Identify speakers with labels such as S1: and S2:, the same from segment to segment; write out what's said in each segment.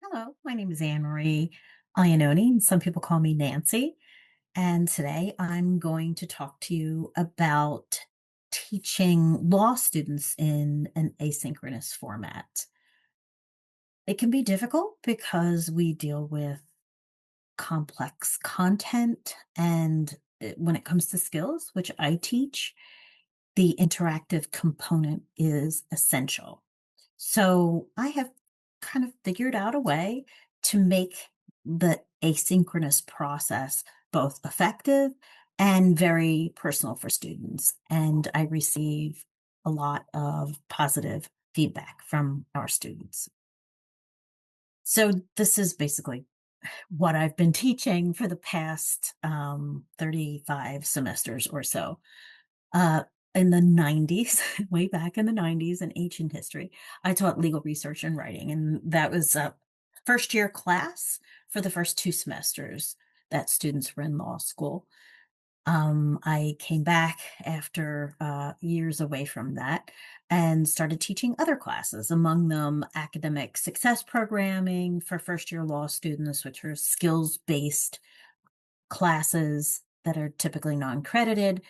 S1: Hello, my name is Marie Iannone, and some people call me Nancy. And today I'm going to talk to you about teaching law students in an asynchronous format. It can be difficult because we deal with complex content, and when it comes to skills, which I teach, the interactive component is essential. So I have kind of figured out a way to make the asynchronous process both effective and very personal for students. And I receive a lot of positive feedback from our students. So this is basically what I've been teaching for the past 35 semesters or so. Uh, in the 90s, way back in the 90s in ancient history, I taught legal research and writing, and that was a first year class for the first 2 semesters that students were in law school. I came back after years away from that and started teaching other classes, among them academic success programming for first year law students, which are skills based classes that are typically non-credited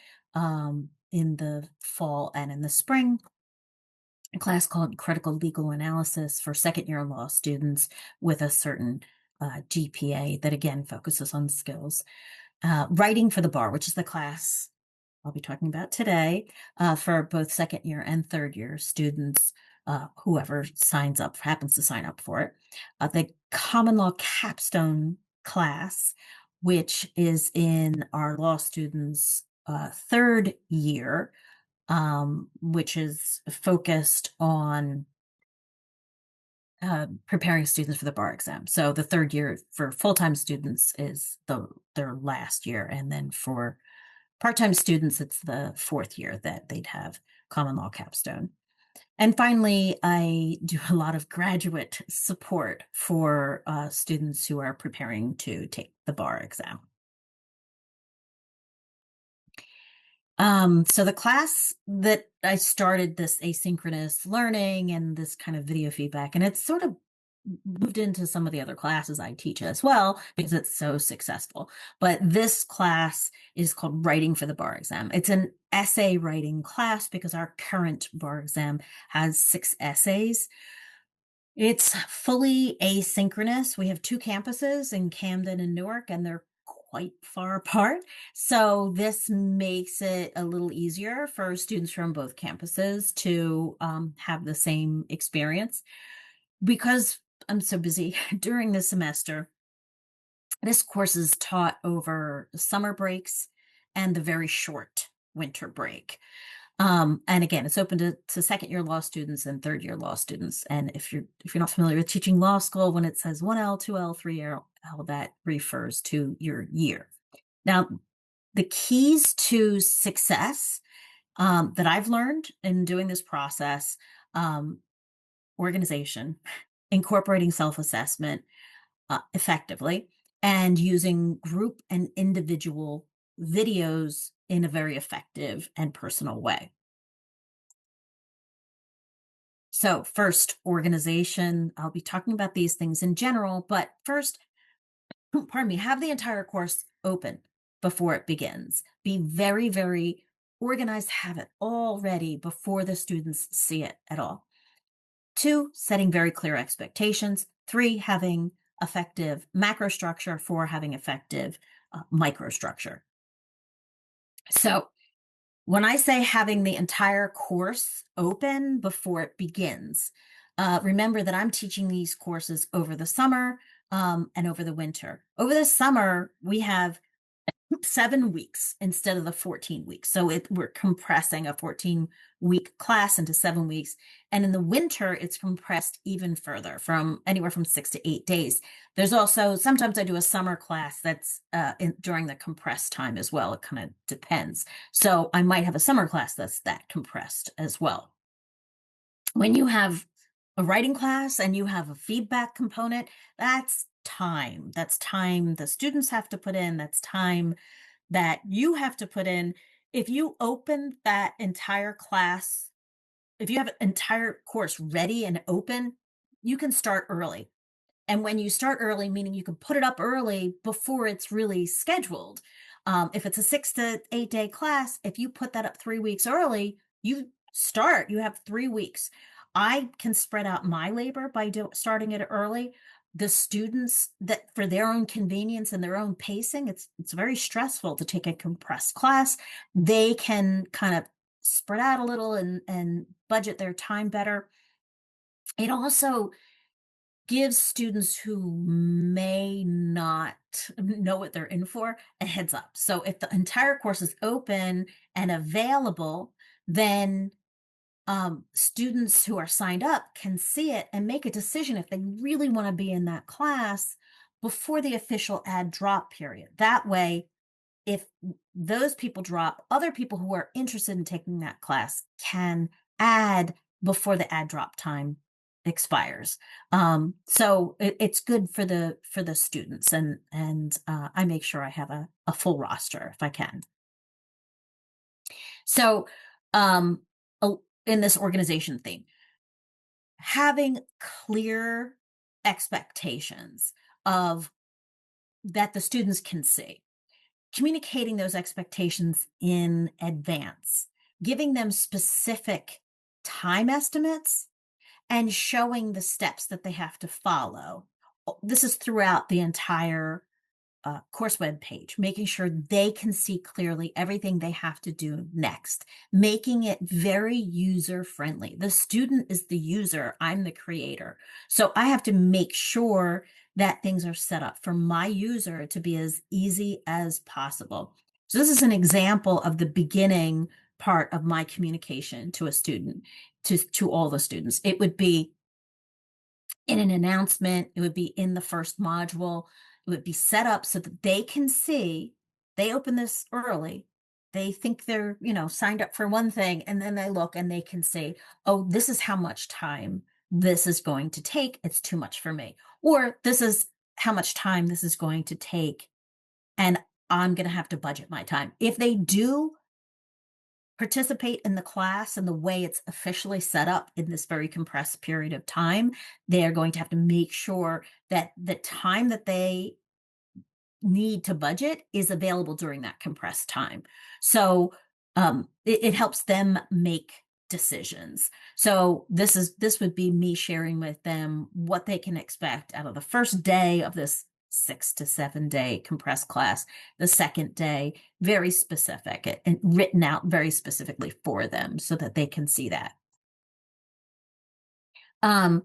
S1: in the fall and in the spring. A class called Critical Legal Analysis for second year law students with a certain GPA that again focuses on skills. Writing for the bar, which is the class I'll be talking about today for both second year and third year students, whoever signs up, happens to sign up for it. The common law capstone class, which is in our law students' third year, which is focused on preparing students for the bar exam. So the third year for full-time students is their last year, and then for part-time students, it's the fourth year that they'd have common law capstone. And finally, I do a lot of graduate support for students who are preparing to take the bar exam. So the class that I started this asynchronous learning and this kind of video feedback, and it's sort of moved into some of the other classes I teach as well because it's so successful. But this class is called Writing for the Bar Exam. It's an essay writing class because our current bar exam has 6 essays. It's fully asynchronous. We have 2 campuses in Camden and Newark, and they're quite far apart. So this makes it a little easier for students from both campuses to have the same experience. Because I'm so busy during the semester, this course is taught over summer breaks and the very short winter break. And again, it's open to second year law students and third year law students. And if you're not familiar with teaching law school, when it says 1L, 2L, 3L, that refers to your year. Now, the keys to success that I've learned in doing this process, organization, incorporating self-assessment effectively, and using group and individual videos in a very effective and personal way. So, first, organization. I'll be talking about these things in general, but first, pardon me, have the entire course open before it begins. Be very, very organized, have it all ready before the students see it at all. 2, setting very clear expectations. 3, having effective macro structure. 4, having effective microstructure. So, when I say having the entire course open before it begins, remember that I'm teaching these courses over the summer and over the winter. Over the summer, we have 7 weeks instead of the 14 weeks. So we're compressing a 14-week class into 7 weeks. And in the winter, it's compressed even further, from anywhere from 6 to 8 days. There's also, sometimes I do a summer class that's during the compressed time as well. It kind of depends. So I might have a summer class that's that compressed as well. When you have a writing class and you have a feedback component, that's time. That's time the students have to put in. That's time that you have to put in. If you open that entire class, if you have an entire course ready and open, you can start early. And when you start early, meaning you can put it up early before it's really scheduled. If it's a 6 to 8 day class, if you put that up 3 weeks early, you have 3 weeks. I can spread out my labor by starting it early. The students, that for their own convenience and their own pacing, it's very stressful to take a compressed class. They can kind of spread out a little and budget their time better. It also gives students who may not know what they're in for a heads up. So if the entire course is open and available, then students who are signed up can see it and make a decision if they really want to be in that class before the official add drop period. That way, if those people drop, other people who are interested in taking that class can add before the add drop time expires. So it's good for the students, and I make sure I have a full roster if I can. So um, in this organization theme, having clear expectations of that the students can see, communicating those expectations in advance, giving them specific time estimates, and showing the steps that they have to follow. This is throughout the entire course web page, making sure they can see clearly everything they have to do next, making it very user friendly. The student is the user, I'm the creator. So I have to make sure that things are set up for my user to be as easy as possible. So this is an example of the beginning part of my communication to a student, to all the students. It would be in an announcement, it would be in the first module, it would be set up so that they can see, they open this early, they think they're, signed up for one thing, and then they look and they can say, oh, this is how much time this is going to take. It's too much for me. Or this is how much time this is going to take, and I'm going to have to budget my time. If they do participate in the class and the way it's officially set up in this very compressed period of time, they are going to have to make sure that the time that they need to budget is available during that compressed time. So it helps them make decisions. So this would be me sharing with them what they can expect out of the first day of this 6 to 7 day compressed class. The second day, very specific and written out very specifically for them so that they can see that. Um,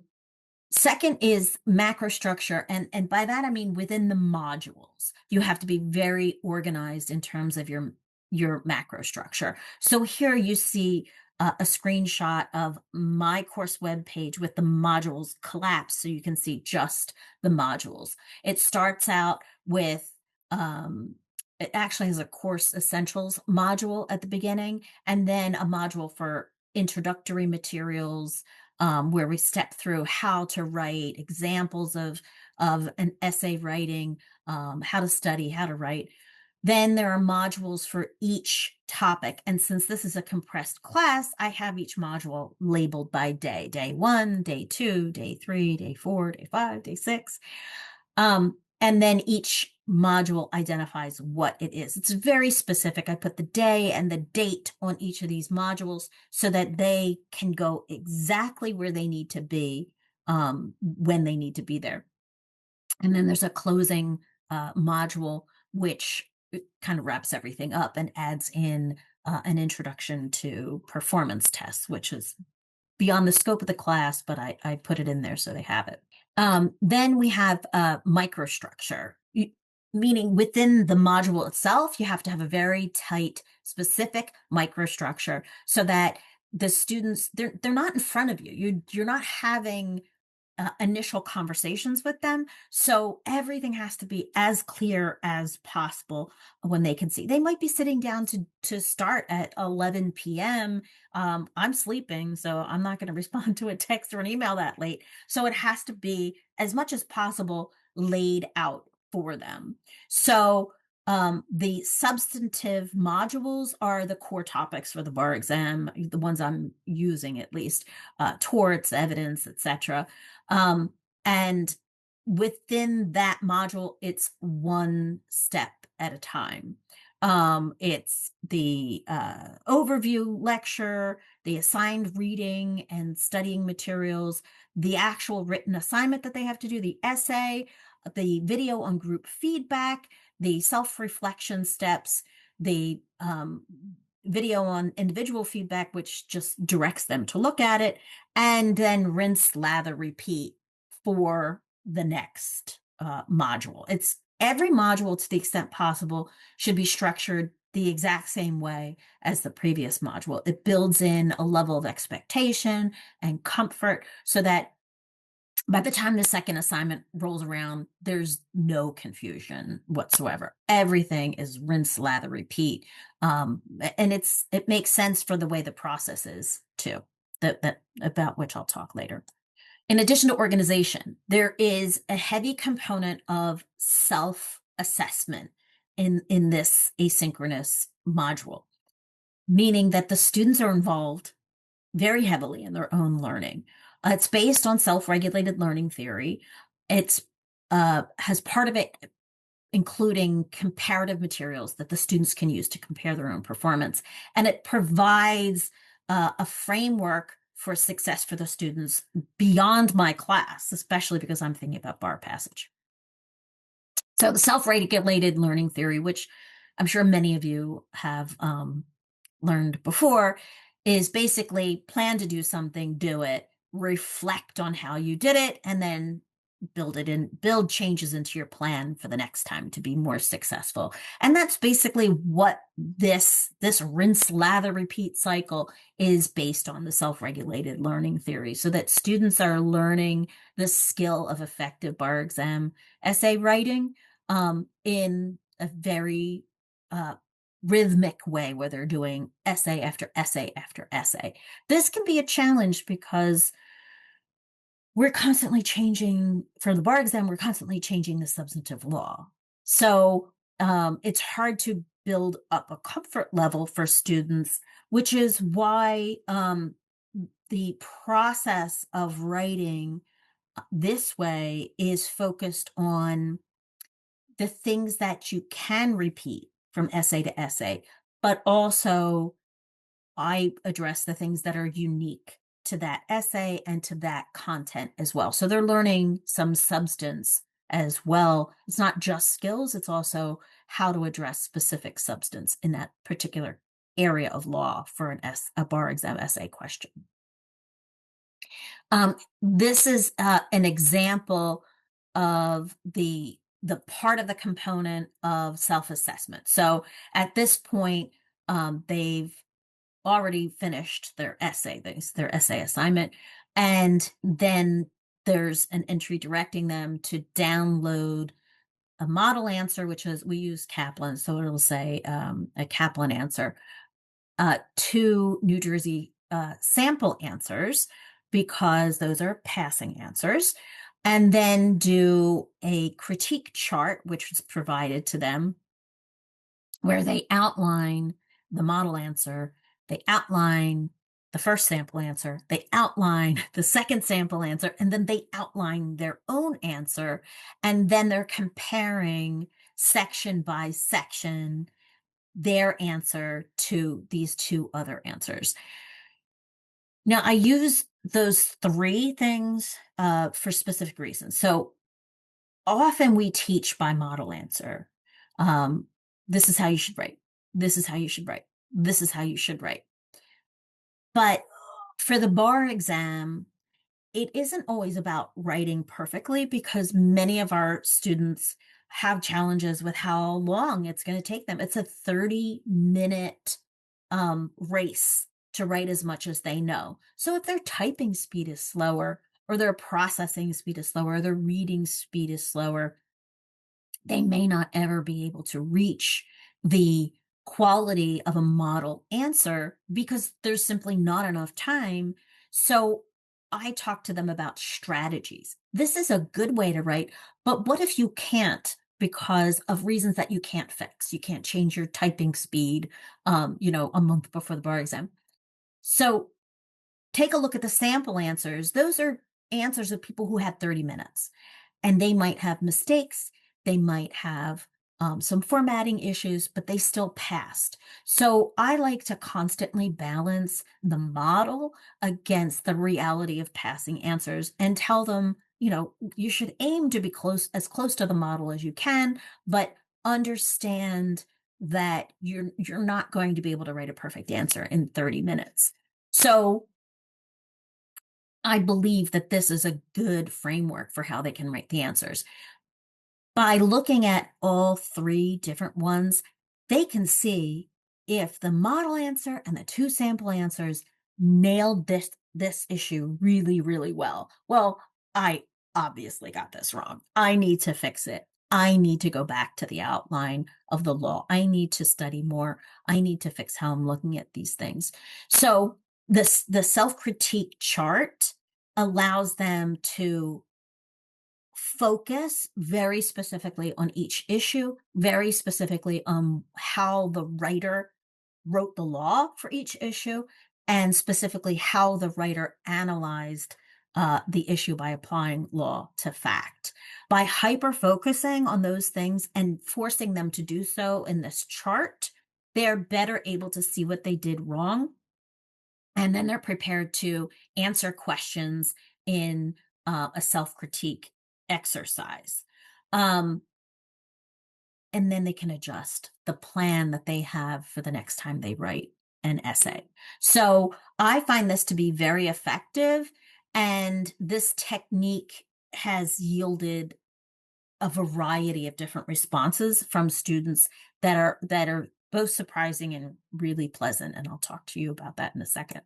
S1: Second is macro structure, and by that I mean within the modules. You have to be very organized in terms of your macro structure. So here you see a screenshot of my course web page with the modules collapsed so you can see just the modules. It starts out with it actually has a course essentials module at the beginning, and then a module for introductory materials, where we step through how to write, examples of an essay writing, how to study, how to write. Then there are modules for each topic. And since this is a compressed class, I have each module labeled by day: day 1, day 2, day 3, day 4, day 5, day 6. And then each module identifies what it is. It's very specific. I put the day and the date on each of these modules so that they can go exactly where they need to be, when they need to be there. And then there's a closing module, which kind of wraps everything up and adds in an introduction to performance tests, which is beyond the scope of the class, but I put it in there so they have it. Then we have microstructure, meaning within the module itself, you have to have a very tight, specific microstructure so that the students, they're not in front of you. You're not having initial conversations with them. So everything has to be as clear as possible when they can see. They might be sitting down to start at 11 p.m. I'm sleeping, so I'm not going to respond to a text or an email that late. So it has to be as much as possible laid out for them. So the substantive modules are the core topics for the bar exam, the ones I'm using at least, torts, evidence, etc. And within that module, it's one step at a time. It's the overview lecture, the assigned reading and studying materials, the actual written assignment that they have to do, the essay, the video on group feedback, the self-reflection steps, the video on individual feedback, which just directs them to look at it, and then rinse, lather, repeat for the next module. It's every module, to the extent possible, should be structured the exact same way as the previous module. It builds in a level of expectation and comfort so that by the time the second assignment rolls around, there's no confusion whatsoever. Everything is rinse, lather, repeat. And it makes sense for the way the process is too, that about which I'll talk later. In addition to organization, there is a heavy component of self-assessment in this asynchronous module, meaning that the students are involved very heavily in their own learning. It's based on self-regulated learning theory. It's has part of it including comparative materials that the students can use to compare their own performance. And it provides a framework for success for the students beyond my class, especially because I'm thinking about bar passage. So the self-regulated learning theory, which I'm sure many of you have learned before, is basically plan to do something, do it, reflect on how you did it, and then build changes into your plan for the next time to be more successful. And that's basically what this rinse, lather, repeat cycle is based on, the self-regulated learning theory, so that students are learning the skill of effective bar exam essay writing in a very rhythmic way, where they're doing essay after essay after essay. This can be a challenge because we're constantly changing, for the bar exam, we're constantly changing the substantive law. So it's hard to build up a comfort level for students, which is why the process of writing this way is focused on the things that you can repeat from essay to essay, but also I address the things that are unique to that essay and to that content as well. So they're learning some substance as well. It's not just skills, it's also how to address specific substance in that particular area of law for a bar exam essay question. This is an example of the part of the component of self-assessment. So at this point, they've already finished their essay, their essay assignment, and then there's an entry directing them to download a model answer, which is, we use Kaplan, so it'll say a Kaplan answer, two New Jersey sample answers, because those are passing answers, and then do a critique chart, which was provided to them, where they outline the model answer, they outline the first sample answer, they outline the second sample answer, and then they outline their own answer, and then they're comparing section by section their answer to these two other answers. Now, I use those three things for specific reasons. So often we teach by model answer. This is how you should write. This is how you should write. This is how you should write. But for the bar exam, it isn't always about writing perfectly, because many of our students have challenges with how long it's going to take them. It's a 30-minute race to write as much as they know. So if their typing speed is slower, or their processing speed is slower, or their reading speed is slower, they may not ever be able to reach the quality of a model answer, because there's simply not enough time. So I talk to them about strategies. This is a good way to write, but what if you can't, because of reasons that you can't fix? You can't change your typing speed, a month before the bar exam. So take a look at the sample answers. Those are answers of people who had 30 minutes. and they might have mistakes. They might have some formatting issues, but they still passed. So I like to constantly balance the model against the reality of passing answers and tell them, you should aim to be close to the model as you can, but understand that you're not going to be able to write a perfect answer in 30 minutes. So I believe that this is a good framework for how they can write the answers. By looking at all three different ones, they can see if the model answer and the two sample answers nailed this issue really, really well. Well, I obviously got this wrong. I need to fix it. I need to go back to the outline of the law. I need to study more. I need to fix how I'm looking at these things. So the self-critique chart allows them to focus very specifically on each issue, very specifically on how the writer wrote the law for each issue, and specifically how the writer analyzed the issue by applying law to fact. By hyper focusing on those things and forcing them to do so in this chart, they're better able to see what they did wrong, and then they're prepared to answer questions in a self critique exercise. Um, and then they can adjust the plan that they have for the next time they write an essay. So I find this to be very effective. And this technique has yielded a variety of different responses from students that are both surprising and really pleasant. And I'll talk to you about that in a second.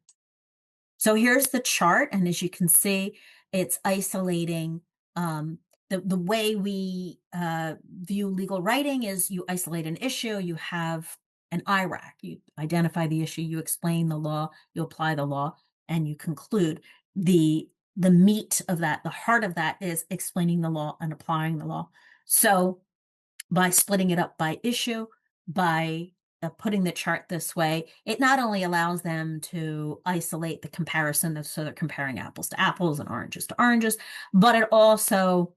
S1: So here's the chart, and as you can see, it's isolating. Um, the way we view legal writing is you isolate an issue, you have an IRAC, you identify the issue, you explain the law, you apply the law, and you conclude. The meat of that, the heart of that, is explaining the law and applying the law. So by splitting it up by issue, by putting the chart this way, it not only allows them to isolate the comparison, so they're comparing apples to apples and oranges to oranges, but it also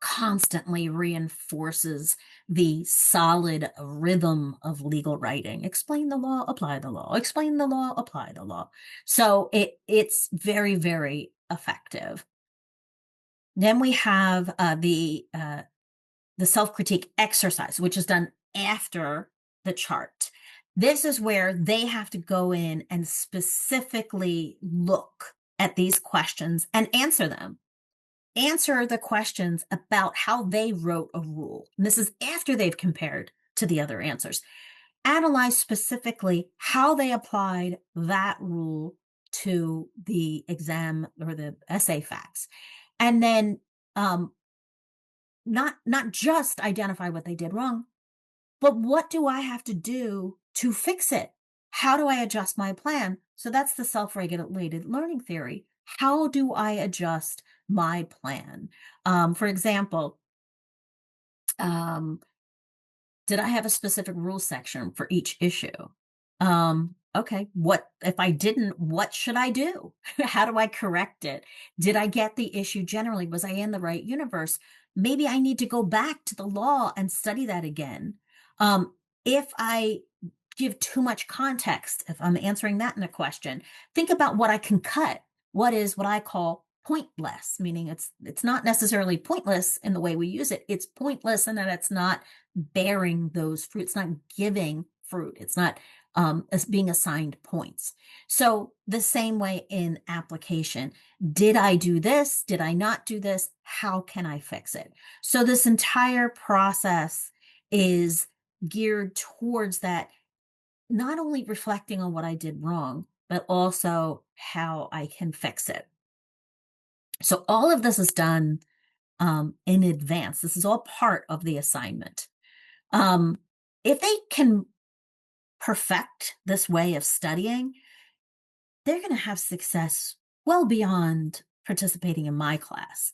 S1: constantly reinforces the solid rhythm of legal writing. Explain the law, apply the law. Explain the law, apply the law. So it's very, very effective. Then we have the self-critique exercise, which is done after the chart. This is where they have to go in and specifically look at these questions and answer them. Answer the questions about how they wrote a rule. And this is after they've compared to the other answers. Analyze specifically how they applied that rule to the exam or the essay facts. And then not just identify what they did wrong, but what do I have to do to fix it? How do I adjust my plan? So that's the self-regulated learning theory. How do I adjust my plan? For example, um, did I have a specific rule section for each issue? Okay, what if I didn't, what should I do? How do I correct it? Did I get the issue generally? Was I in the right universe? Maybe I need to go back to the law and study that again. Um, if I give too much context, if I'm answering that in a question, think about what I can cut. What is what I call pointless, meaning it's not necessarily pointless in the way we use it. It's pointless in that it's not bearing those fruits, not giving fruit. It's not as being assigned points. So the same way in application, did I do this? Did I not do this? How can I fix it? So this entire process is geared towards that, not only reflecting on what I did wrong, but also how I can fix it. So all of this is done in advance. This is all part of the assignment. If they can perfect this way of studying, they're going to have success well beyond participating in my class.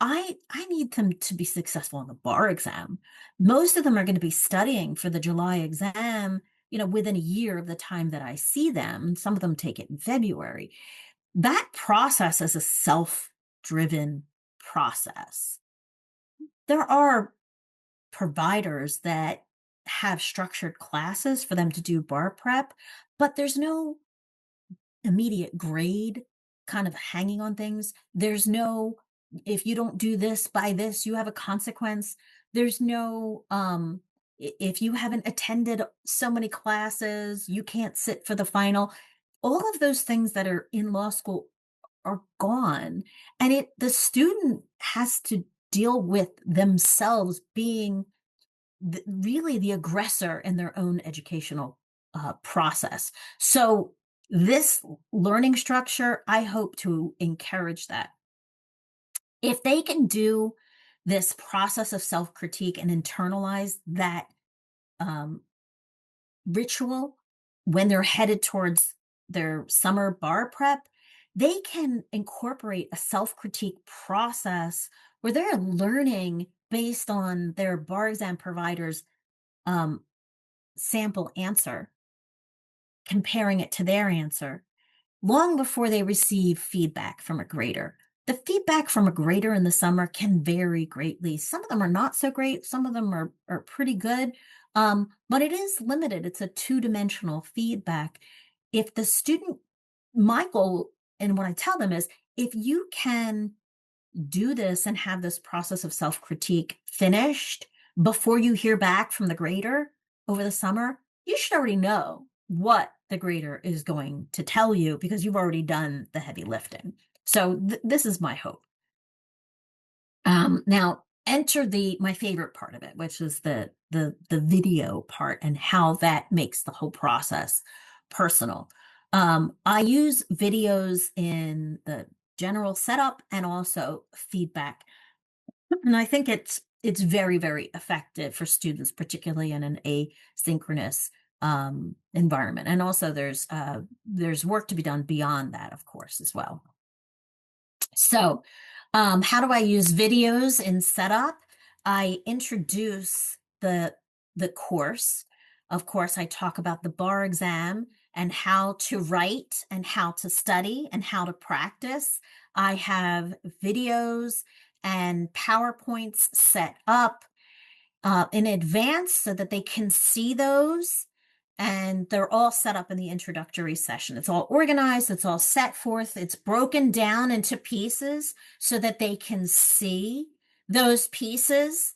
S1: I need them to be successful in the bar exam. Most of them are going to be studying for the July exam, within a year of the time that I see them. Some of them take it in February. That process is a self-driven process. There are providers that have structured classes for them to do bar prep, but there's no immediate grade kind of hanging on things. There's no, if you don't do this by this, you have a consequence. There's no, if you haven't attended so many classes, you can't sit for the final. All of those things that are in law school are gone. And the student has to deal with themselves being really the aggressor in their own educational process. So this learning structure, I hope to encourage that. If they can do this process of self-critique and internalize that um, ritual when they're headed towards their summer bar prep, they can incorporate a self-critique process where they're learning based on their bar exam providers um, sample answer, comparing it to their answer, long before they receive feedback from a grader. The feedback from a grader in the summer can vary greatly. Some of them are not so great, some of them are pretty good, but it is limited. It's a two-dimensional feedback. If the student, my goal and what I tell them is if you can do this and have this process of self-critique finished before you hear back from the grader over the summer, you should already know what the grader is going to tell you because you've already done the heavy lifting. So this is my hope. Now enter my favorite part of it, which is the video part and how that makes the whole process personal. I use videos in the general setup and also feedback, and I think it's very, very effective for students, particularly in an asynchronous environment. And also there's work to be done beyond that, of course, as well. So, how do I use videos in setup? I introduce the course. Of course, I talk about the bar exam and how to write and how to study and how to practice. I have videos and PowerPoints set up in advance so that they can see those. And they're all set up in the introductory session. It's all organized, it's all set forth, it's broken down into pieces so that they can see those pieces.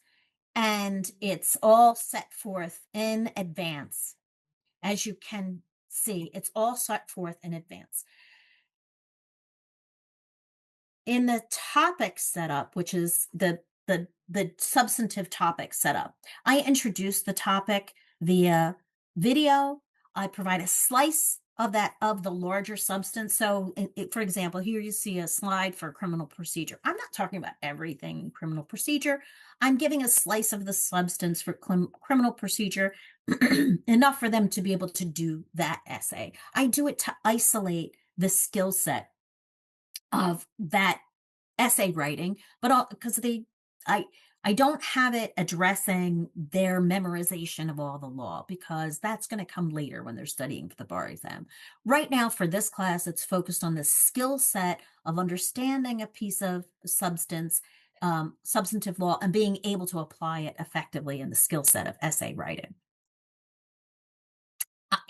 S1: And it's all set forth in advance. As you can see, it's all set forth in advance. In the topic setup, which is the substantive topic setup, I introduce the topic via video. I provide a slice of the larger substance. So, for example, here you see a slide for criminal procedure. I'm not talking about everything in criminal procedure. I'm giving a slice of the substance for criminal procedure, enough for them to be able to do that essay. I do it to isolate the skill set of that essay writing, but because I don't have it addressing their memorization of all the law because that's going to come later when they're studying for the bar exam. Right now, for this class, it's focused on the skill set of understanding a piece of substance, substantive law, and being able to apply it effectively in the skill set of essay writing.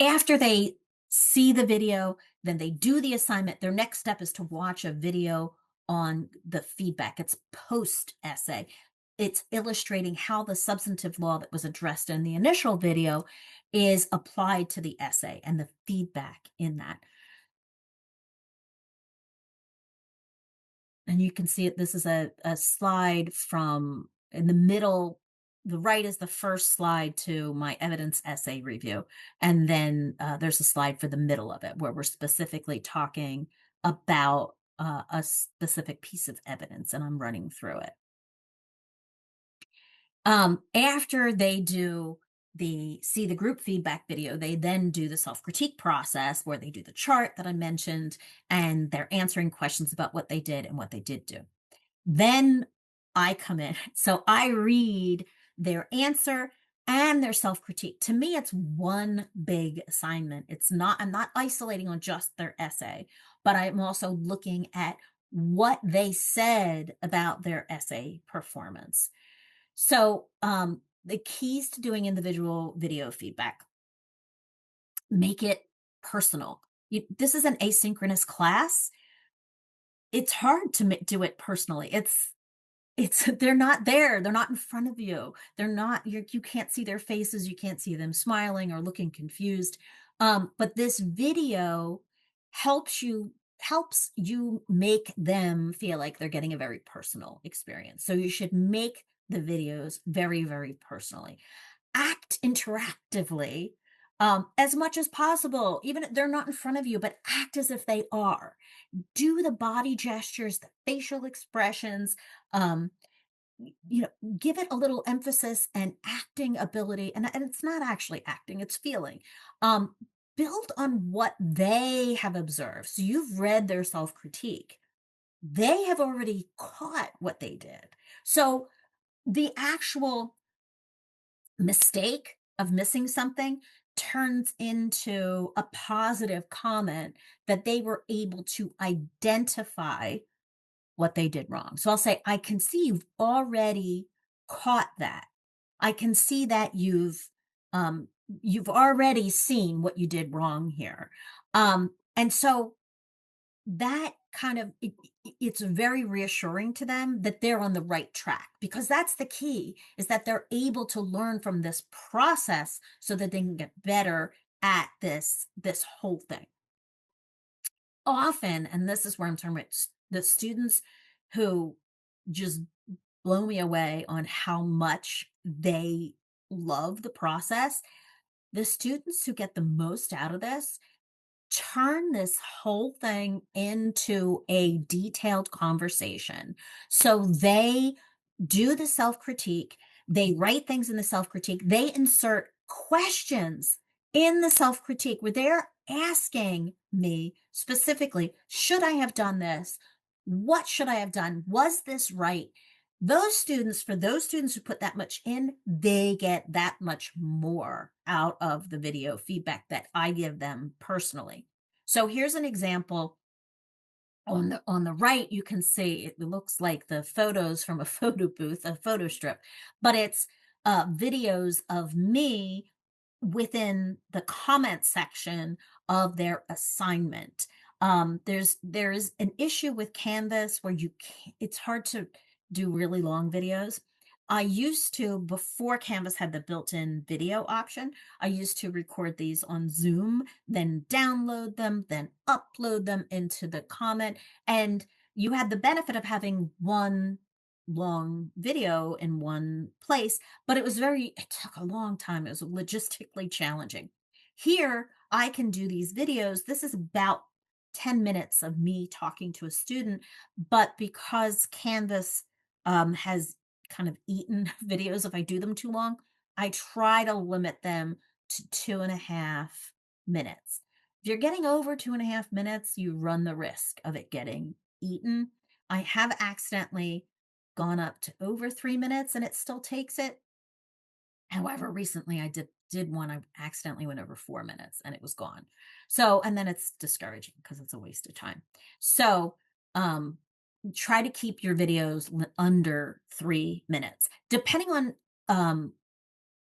S1: After they see the video, then they do the assignment. Their next step is to watch a video on the feedback. It's post essay. It's illustrating how the substantive law that was addressed in the initial video is applied to the essay and the feedback in that. And you can see it. This is a slide from in the middle. The right is the first slide to my evidence essay review. And then there's a slide for the middle of it where we're specifically talking about a specific piece of evidence, and I'm running through it. After they see the group feedback video, they then do the self-critique process where they do the chart that I mentioned, and they're answering questions about what they did and what they did do. Then I come in. So I read their answer and their self-critique. To me, it's one big assignment. I'm not isolating on just their essay, but I'm also looking at what they said about their essay performance. So, the keys to doing individual video feedback: make it personal. This is an asynchronous class. It's hard to do it personally. It's they're not there, they're not in front of you. They're not you can't see their faces, you can't see them smiling or looking confused. But this video helps you make them feel like they're getting a very personal experience. So you should make the videos very, very personally. Act interactively, as much as possible, even if they're not in front of you, but act as if they are. Do the body gestures, the facial expressions, um, give it a little emphasis and acting ability. And it's not actually acting, it's feeling. Um, Build on what they have observed. So you've read their self critique. They have already caught what they did. So the actual mistake of missing something turns into a positive comment that they were able to identify what they did wrong. So I'll say, I can see you've already caught that. I can see that you've already seen what you did wrong here. And so that kind of it's very reassuring to them that they're on the right track, because that's the key, is that they're able to learn from this process so that they can get better at this whole thing. Often, and this is where I'm talking about the students who just blow me away on how much they love the process. The students who get the most out of this turn this whole thing into a detailed conversation. So they do the self critique, they write things in the self critique, they insert questions in the self critique where they're asking me specifically, should I have done this? What should I have done? Was this right? For those students who put that much in, they get that much more out of the video feedback that I give them personally. So here's an example. On the right, you can see it looks like the photos from a photo booth, a photo strip, but it's videos of me within the comment section of their assignment. There is an issue with Canvas where it's hard to do really long videos. I used to, before Canvas had the built-in video option, I used to record these on Zoom, then download them, then upload them into the comment. And you had the benefit of having one long video in one place, but it took a long time. It was logistically challenging. Here, I can do these videos. This is about 10 minutes of me talking to a student, but because Canvas has kind of eaten videos if I do them too long, I try to limit them to 2.5 minutes. If you're getting over 2.5 minutes, you run the risk of it getting eaten. I have accidentally gone up to over 3 minutes and it still takes it. However, recently I did one, I accidentally went over 4 minutes and it was gone. So, and then it's discouraging because it's a waste of time. So, um, try to keep your videos under 3 minutes, depending on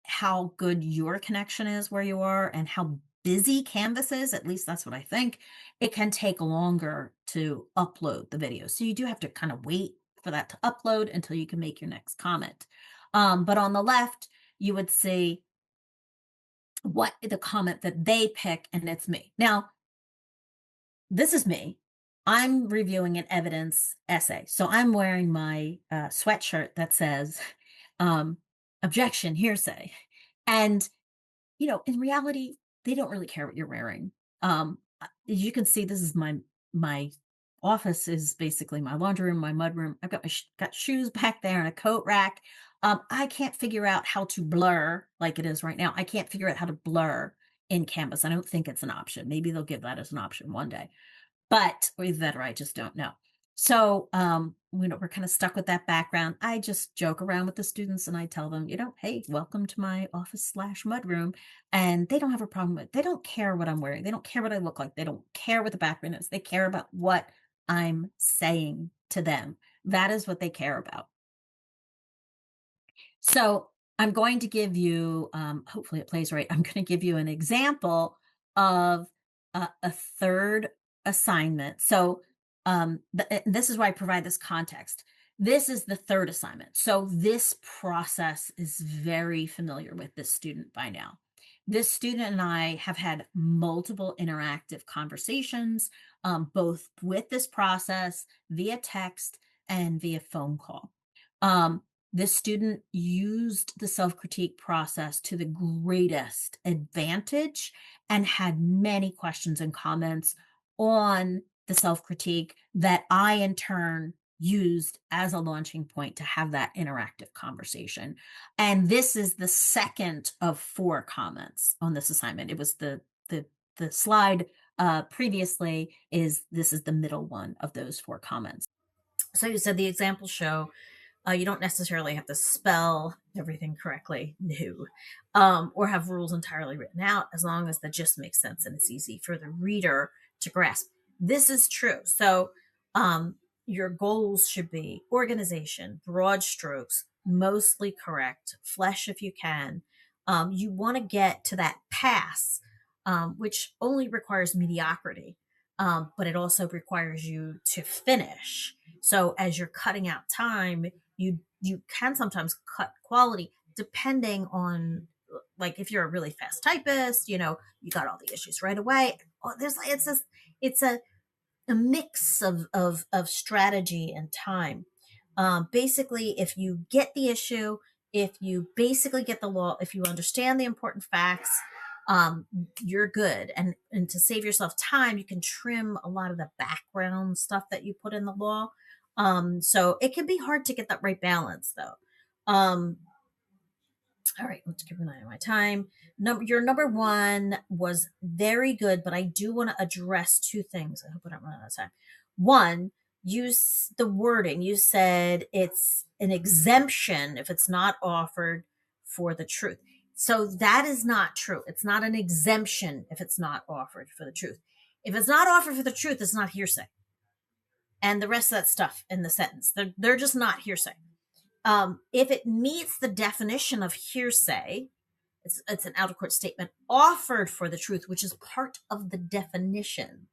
S1: how good your connection is where you are and how busy Canvas is. At least that's what I think. It can take longer to upload the video. So you do have to kind of wait for that to upload until you can make your next comment. But on the left, you would see what the comment that they pick, and it's me. Now, this is me. I'm reviewing an evidence essay. So I'm wearing my sweatshirt that says, um, objection, hearsay. And, in reality, they don't really care what you're wearing. As you can see, this is my office is basically my laundry room, my mud room. I've got got shoes back there and a coat rack. I can't figure out how to blur like it is right now. I can't figure out how to blur in Canvas. I don't think it's an option. Maybe they'll give that as an option one day, but or either that or I just don't know. So, we're kind of stuck with that background. I just joke around with the students and I tell them, hey, welcome to my office slash mudroom. And they don't have a problem with, they don't care what I'm wearing. They don't care what I look like. They don't care what the background is. They care about what I'm saying to them. That is what they care about. So I'm going to give you, hopefully it plays right. I'm going to give you an example of a third assignment. So this is why I provide this context. This is the third assignment. So this process is very familiar with this student by now. This student and I have had multiple interactive conversations, both with this process via text and via phone call. Um, this student used the self critique process to the greatest advantage and had many questions and comments on the self critique that I, in turn, used as a launching point to have that interactive conversation. And this is the second of four comments on this assignment. It was the slide previously is this is the middle one of those four comments. So you said the examples show you don't necessarily have to spell everything correctly, no, or have rules entirely written out, as long as the gist makes sense and it's easy for the reader to grasp. This is true. So your goals should be organization, broad strokes, mostly correct, flesh if you can. You want to get to that pass, which only requires mediocrity, but it also requires you to finish. So as you're cutting out time, you can sometimes cut quality depending on, like, if you're a really fast typist, you got all the issues right away. Oh, it's a mix of strategy and time. Basically, if you get the issue, if you basically get the law, if you understand the important facts, you're good. And to save yourself time, you can trim a lot of the background stuff that you put in the law. So it can be hard to get that right balance, though. All right, let's keep an eye on my time. Your number one was very good, but I do want to address two things. I hope I don't run out of time. One, use the wording. You said it's an exemption if it's not offered for the truth. So that is not true. It's not an exemption if it's not offered for the truth. If it's not offered for the truth, it's not hearsay. And the rest of that stuff in the sentence, they're just not hearsay. If it meets the definition of hearsay, it's an out of court statement offered for the truth, which is part of the definition,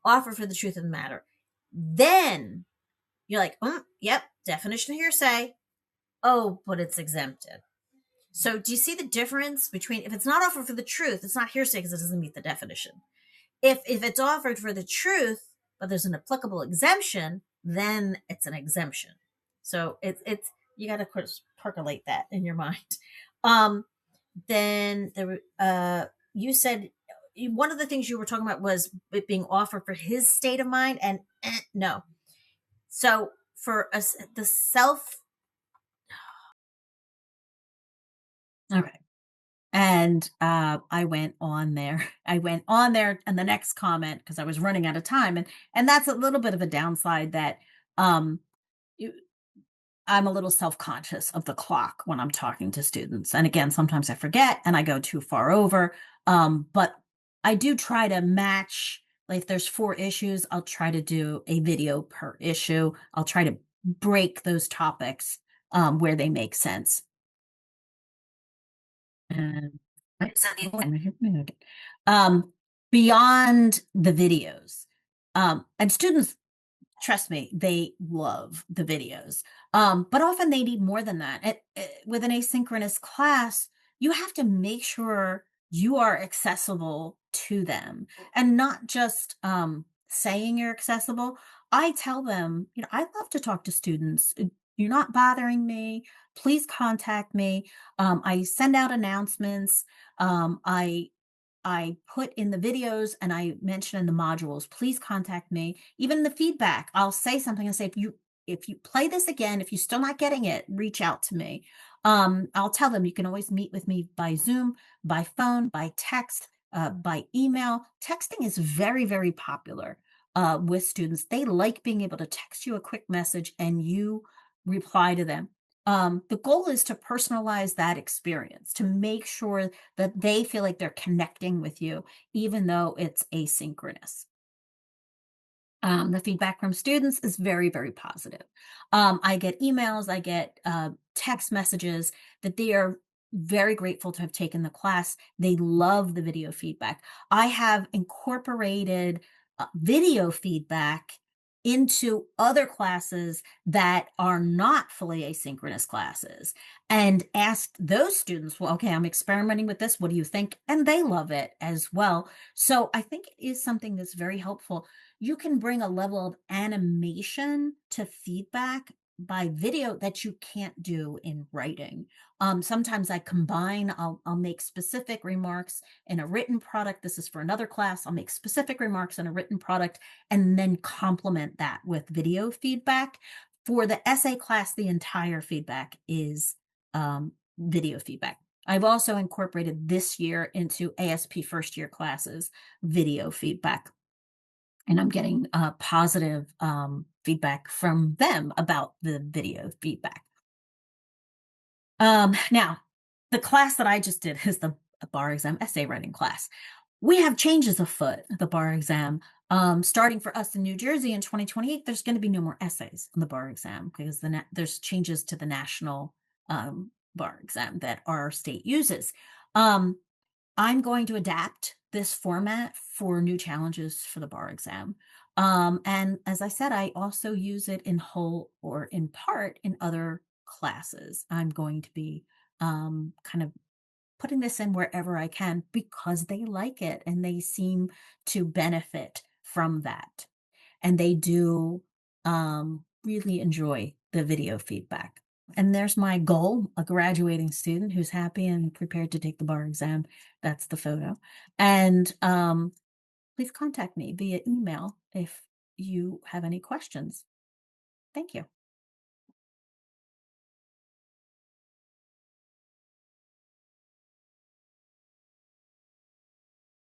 S1: offered for the truth of the matter. Then you're like, yep, definition of hearsay. Oh, but it's exempted. So do you see the difference between, if it's not offered for the truth, it's not hearsay because it doesn't meet the definition. If it's offered for the truth, but there's an applicable exemption, then it's an exemption. So it's you got to percolate that in your mind. Then you said one of the things you were talking about was it being offered for his state of mind, and no. So for us, the self. Okay. And I went on there. I went on there and the next comment because I was running out of time, and that's a little bit of a downside that um, you, I'm a little self-conscious of the clock when I'm talking to students. And again, sometimes I forget and I go too far over. But I do try to match, like if there's four issues, I'll try to do a video per issue. I'll try to break those topics where they make sense. And um, beyond the videos, and students, trust me, they love the videos. But often they need more than that. With an asynchronous class, you have to make sure you are accessible to them and not just saying you're accessible. I tell them, I love to talk to students. You're not bothering me. Please contact me. I send out announcements. I put in the videos and I mention in the modules, please contact me. Even the feedback, I'll say something and say, if you play this again, if you're still not getting it, reach out to me. I'll tell them you can always meet with me by Zoom, by phone, by text, by email. Texting is very, very popular with students. They like being able to text you a quick message and you reply to them. The goal is to personalize that experience, to make sure that they feel like they're connecting with you, even though it's asynchronous. The feedback from students is very, very positive. I get emails, I get text messages that they are very grateful to have taken the class. They love the video feedback. I have incorporated video feedback into other classes that are not fully asynchronous classes and asked those students, well, okay, I'm experimenting with this. What do you think? And they love it as well. So I think it is something that's very helpful. You can bring a level of animation to feedback by video that you can't do in writing. Sometimes I combine, I'll make specific remarks in a written product. This is for another class. I'll make specific remarks in a written product and then complement that with video feedback. For the essay class, the entire feedback is video feedback. I've also incorporated this year into ASP first year classes video feedback, and I'm getting positive feedback from them about the video feedback. Now, the class that I just did is the bar exam essay writing class. We have changes afoot at the bar exam. Starting for us in New Jersey in 2028, there's going to be no more essays on the bar exam because there's changes to the national bar exam that our state uses. Um, I'm going to adapt this format for new challenges for the bar exam. And as I said, I also use it in whole or in part in other classes. I'm going to be kind of putting this in wherever I can because they like it and they seem to benefit from that. And they do really enjoy the video feedback. And there's my goal, a graduating student who's happy and prepared to take the bar exam. That's the photo. And please contact me via email if you have any questions. Thank you.